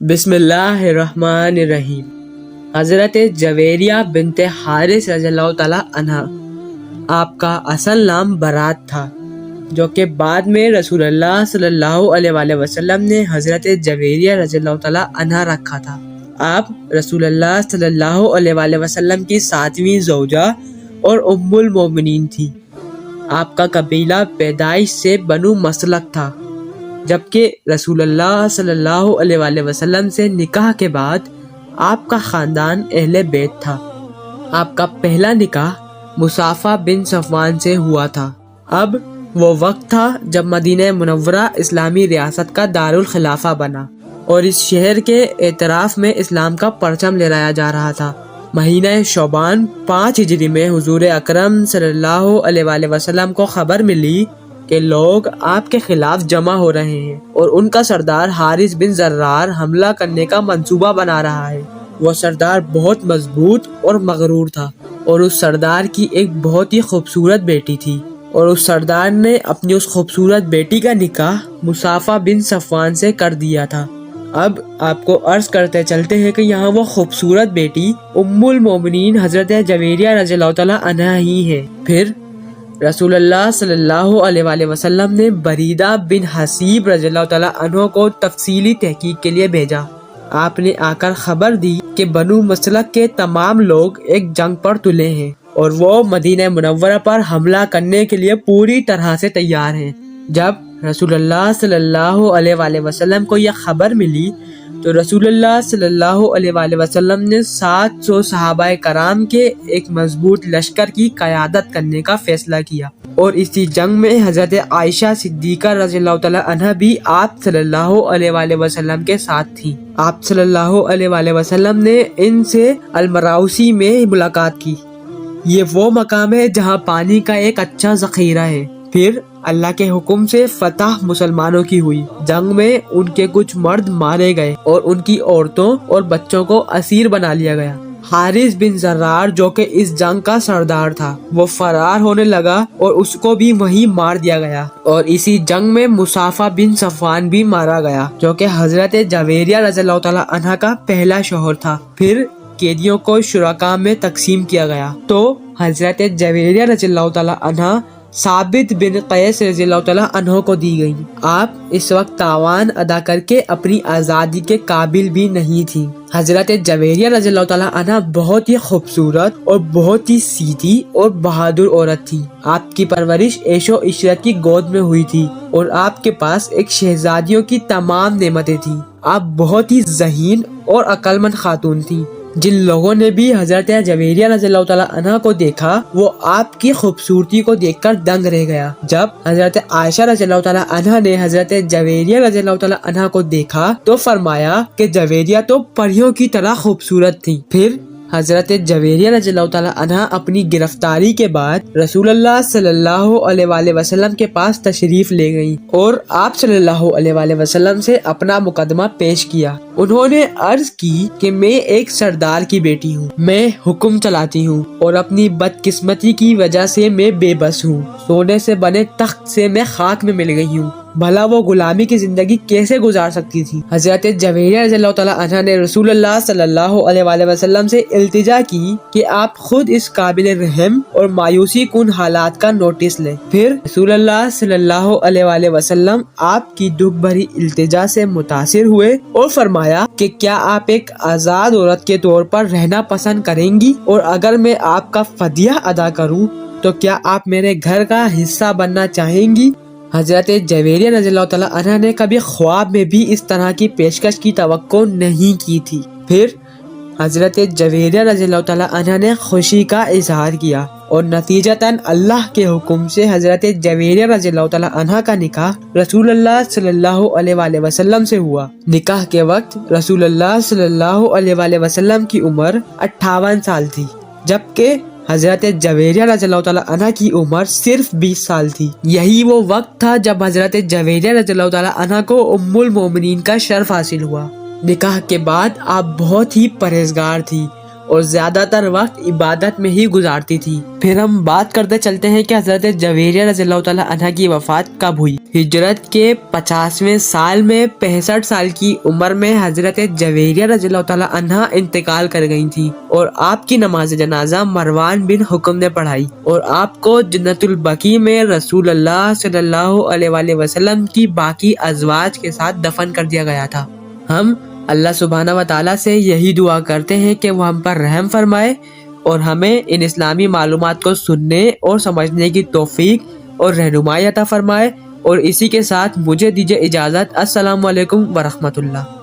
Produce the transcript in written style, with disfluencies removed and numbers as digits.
بسم اللہ الرحمن الرحیم۔ حضرت جویریہ بنت حارث رضی اللہ تعالیٰ عنہ، آپ کا اصل نام برات تھا، جو کہ بعد میں رسول اللہ صلی اللہ علیہ وآلہ وسلم نے حضرت جویریہ رضی اللہ تعالیٰ عنہ رکھا تھا۔ آپ رسول اللہ صلی اللہ علیہ وآلہ وسلم کی 7ویں زوجہ اور ام المومنین تھی۔ آپ کا قبیلہ پیدائش سے بنو مسلک تھا، جبکہ رسول اللہ صلی اللہ علیہ وآلہ وسلم سے نکاح کے بعد آپ کا خاندان اہل بیت تھا۔ آپ کا پہلا نکاح مصافہ بن صفوان سے ہوا تھا۔ اب وہ وقت تھا جب مدینہ منورہ اسلامی ریاست کا دارالخلافہ بنا اور اس شہر کے اعتراف میں اسلام کا پرچم لہرایا جا رہا تھا۔ مہینہ شعبان 5 ہجری میں حضور اکرم صلی اللہ علیہ وآلہ وسلم کو خبر ملی کہ لوگ آپ کے خلاف جمع ہو رہے ہیں اور ان کا سردار حارث بن زرار حملہ کرنے کا منصوبہ بنا رہا ہے۔ وہ سردار بہت مضبوط اور مغرور تھا اور اس سردار کی ایک بہت ہی خوبصورت بیٹی تھی، اور اس سردار نے اپنی اس خوبصورت بیٹی کا نکاح مصافہ بن صفوان سے کر دیا تھا۔ اب آپ کو عرض کرتے چلتے ہیں کہ یہاں وہ خوبصورت بیٹی ام المومنین حضرت جویریہ رضی اللہ تعالیٰ عنہ ہی ہے۔ پھر رسول اللہ صلی اللہ علیہ وآلہ وسلم نے بریدہ بن حسیب رضی اللہ تعالیٰ عنہ کو تفصیلی تحقیق کے لیے بھیجا۔ آپ نے آ کر خبر دی کہ بنو مسلک کے تمام لوگ ایک جنگ پر تلے ہیں اور وہ مدینہ منورہ پر حملہ کرنے کے لیے پوری طرح سے تیار ہیں۔ جب رسول اللہ صلی اللہ علیہ وآلہ وسلم کو یہ خبر ملی تو رسول اللہ صلی اللہ علیہ وآلہ وسلم نے 700 صحابہ کرام کے ایک مضبوط لشکر کی قیادت کرنے کا فیصلہ کیا، اور اسی جنگ میں حضرت عائشہ صدیقہ رضی اللہ تعالیٰ عنہ بھی آپ صلی اللہ علیہ وآلہ وسلم کے ساتھ تھی۔ آپ صلی اللہ علیہ وآلہ وسلم نے ان سے المراوسی میں ملاقات کی۔ یہ وہ مقام ہے جہاں پانی کا ایک اچھا ذخیرہ ہے۔ پھر اللہ کے حکم سے فتح مسلمانوں کی ہوئی۔ جنگ میں ان کے کچھ مرد مارے گئے اور ان کی عورتوں اور بچوں کو اسیر بنا لیا گیا۔ حارث بن زرار جو کہ اس جنگ کا سردار تھا، وہ فرار ہونے لگا اور اس کو بھی وہیں مار دیا گیا، اور اسی جنگ میں مصافہ بن صفوان بھی مارا گیا، جو کہ حضرت جویریہ رضی اللہ تعالیٰ عنہ کا پہلا شوہر تھا۔ پھر قیدیوں کو شرکاء میں تقسیم کیا گیا تو حضرت جویریہ رضی اللہ تعالیٰ عنہ ثابت بن قیس رضی اللہ تعالیٰ عنہ کو دی گئی۔ آپ اس وقت تاوان ادا کر کے اپنی آزادی کے قابل بھی نہیں تھی۔ حضرت جویریہ رضی اللہ تعالیٰ عنہ بہت ہی خوبصورت اور بہت ہی سیدھی اور بہادر عورت تھی۔ آپ کی پرورش عیش و عشرت کی گود میں ہوئی تھی اور آپ کے پاس ایک شہزادیوں کی تمام نعمتیں تھیں۔ آپ بہت ہی ذہین اور عقل مند خاتون تھی۔ جن لوگوں نے بھی حضرت جویریہ رضی اللہ تعالیٰ عنہ کو دیکھا وہ آپ کی خوبصورتی کو دیکھ کر دنگ رہ گیا۔ جب حضرت عائشہ رضی اللہ تعالیٰ عنہ نے حضرت جویریہ رضی اللہ تعالیٰ عنہ کو دیکھا تو فرمایا کہ جویریہ تو پریوں کی طرح خوبصورت تھی۔ پھر حضرت جویریہ رضی اللہ تعالیٰ عنہ اپنی گرفتاری کے بعد رسول اللہ صلی اللہ علیہ وآلہ وسلم کے پاس تشریف لے گئیں اور آپ صلی اللہ علیہ وآلہ وسلم سے اپنا مقدمہ پیش کیا۔ انہوں نے عرض کی کہ میں ایک سردار کی بیٹی ہوں، میں حکم چلاتی ہوں اور اپنی بدقسمتی کی وجہ سے میں بے بس ہوں۔ سونے سے بنے تخت سے میں خاک میں مل گئی ہوں، بھلا وہ غلامی کی زندگی کیسے گزار سکتی تھی؟ حضرت جویریہ رضی اللہ تعالیٰ عنہ نے رسول اللہ صلی اللہ علیہ وآلہ وسلم سے التجا کی کہ آپ خود اس قابل رحم اور مایوسی کن حالات کا نوٹس لیں۔ پھر رسول اللہ صلی اللہ علیہ وآلہ وسلم آپ کی دکھ بھری التجا سے متاثر ہوئے اور فرمایا کہ کیا آپ ایک آزاد عورت کے طور پر رہنا پسند کریں گی، اور اگر میں آپ کا فدیہ ادا کروں تو کیا آپ میرے گھر کا حصہ بننا چاہیں گی؟ حضرت جویریہ رضی اللہ تعالیٰ عنہ نے کبھی خواب میں بھی اس طرح کی پیشکش کی توقع نہیں کی تھی۔ پھر حضرت جویریہ رضی اللہ تعالیٰ عنہ نے خوشی کا اظہار کیا اور نتیجتاً اللہ کے حکم سے حضرت جویریہ رضی اللہ تعالیٰ عنہ کا نکاح رسول اللہ صلی اللہ علیہ وآلہ وسلم سے ہوا۔ نکاح کے وقت رسول اللہ صلی اللہ علیہ وآلہ وسلم کی عمر 58 سال تھی، جبکہ حضرت جویریہ رضی اللہ تعالیٰ عنہ کی عمر صرف 20 سال تھی۔ یہی وہ وقت تھا جب حضرت جویریہ رضی اللہ تعالیٰ عنہ کو ام المومنین کا شرف حاصل ہوا۔ نکاح کے بعد آپ بہت ہی پرہیزگار تھی اور زیادہ تر وقت عبادت میں ہی گزارتی تھی۔ پھر ہم بات کرتے چلتے ہیں کہ حضرت جویریہ رضی اللہ تعالیٰ عنہ کی وفات کب ہوئی۔ ہجرت کے 50ویں سال میں 65 سال کی عمر میں حضرت جویریہ رضی اللہ تعالیٰ عنہ انتقال کر گئی تھی، اور آپ کی نماز جنازہ مروان بن حکم نے پڑھائی، اور آپ کو جنت البقیع میں رسول اللہ صلی اللہ علیہ وآلہ وسلم کی باقی ازواج کے ساتھ دفن کر دیا گیا تھا۔ ہم اللہ سبحانہ و تعالیٰ سے یہی دعا کرتے ہیں کہ وہ ہم پر رحم فرمائے اور ہمیں ان اسلامی معلومات کو سننے اور سمجھنے کی توفیق اور رہنمائی عطا فرمائے، اور اسی کے ساتھ مجھے دیجیے اجازت۔ السلام علیکم ورحمۃ اللہ۔